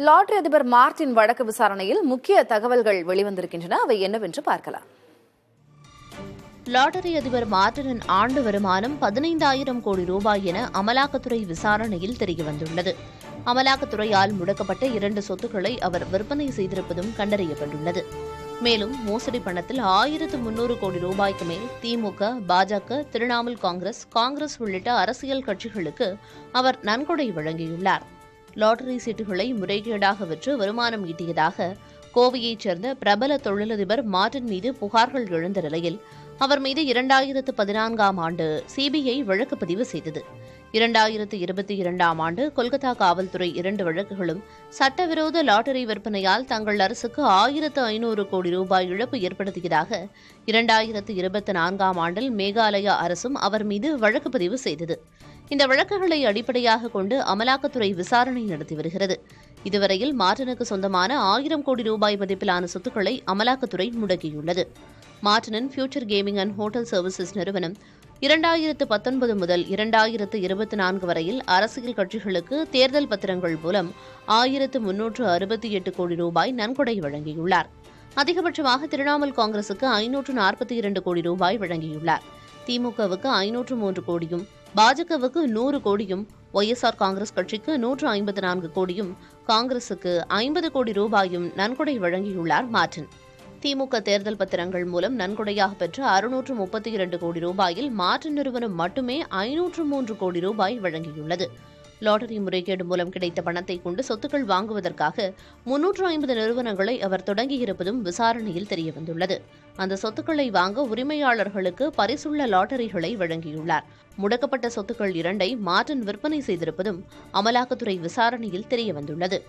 Lottery அதிபர் Martin வழக்கு விசாரணையில் முக்கிய தகவல்கள் வெளிவந்திருக்கின்றன. அவை என்னவென்று பார்க்கலாம். லாட்டரி அதிபர் மார்டினின் ஆண்டு வருமானம் 15,000 கோடி ரூபாய் என அமலாக்கத்துறை விசாரணையில் தெரியவந்துள்ளது. அமலாக்கத்துறையால் முடக்கப்பட்ட 2 சொத்துக்களை அவர் விற்பனை செய்திருப்பதும் கண்டறியப்பட்டுள்ளது. மேலும் மோசடி பணத்தில் 1,300 கோடி ரூபாய்க்கு மேல் திமுக, பாஜக, திரிணாமுல் காங்கிரஸ் உள்ளிட்ட அரசியல் கட்சிகளுக்கு அவர் நன்கொடை வழங்கியுள்ளார். லாட்டரி சீட்டுகளை முறைகேடாக விற்று வருமானம் ஈட்டியதாக கோவையைச் சேர்ந்த பிரபல தொழிலதிபர் மார்டின் மீது புகார்கள் எழுந்த நிலையில் அவர் மீது 2014ஆம் ஆண்டு சிபிஐ வழக்கு பதிவு செய்தது. 2022ஆம் ஆண்டு கொல்கத்தா காவல்துறை 2 வழக்குகளும் சட்டவிரோத லாட்டரி விற்பனையால் தங்கள் அரசுக்கு 1,500 கோடி ரூபாய் இழப்பு ஏற்படுத்தியதாக 2024ஆம் ஆண்டில் மேகாலயா அரசும் அவர் மீது வழக்கு பதிவு செய்தது. இந்த வழக்குகளை அடிப்படையாக கொண்டு அமலாக்கத்துறை விசாரணை நடத்தி வருகிறது. இதுவரையில் மார்டினுக்கு சொந்தமான 1,000 கோடி ரூபாய் மதிப்பிலான சொத்துக்களை அமலாக்கத்துறை முடக்கியுள்ளது. மார்டினின் future gaming and hotel services நிறுவனம் 2019 முதல் 2024 வரையில் அரசியல் கட்சிகளுக்கு தேர்தல் பத்திரங்கள் மூலம் 1,368 கோடி ரூபாய் நன்கொடை வழங்கியுள்ளார். அதிகபட்சமாக திரிணாமுல் காங்கிரசுக்கு 542 கோடி ரூபாய் வழங்கியுள்ளார். திமுகவுக்கு 503 கோடியும், பாஜகவுக்கு 100 கோடியும், ஒய்எஸ்ஆர் காங்கிரஸ் கட்சிக்கு 154 கோடியும், காங்கிரசுக்கு 50 கோடி ரூபாயும் நன்கொடை வழங்கியுள்ளார் மார்டின். திமுக தேர்தல் பத்திரங்கள் மூலம் நன்கொடையாக பெற்ற 632 கோடி ரூபாயில் மார்டின் நிறுவனம் மட்டுமே 503 கோடி ரூபாய் வழங்கியுள்ளது. லாட்டரி முறைகேடு மூலம் கிடைத்த பணத்தை கொண்டு சொத்துக்கள் வாங்குவதற்காக 350 நிறுவனங்களை அவர் தொடங்கியிருப்பதும் விசாரணையில் தெரியவந்துள்ளது. அந்த சொத்துக்களை வாங்க உரிமையாளர்களுக்கு பரிசுள்ள லாட்டரிகளை வழங்கியுள்ளார். முடக்கப்பட்ட சொத்துக்கள் 2ஐ மார்டின் விற்பனை செய்திருப்பதும் அமலாக்கத்துறை விசாரணையில் தெரியவந்துள்ளது.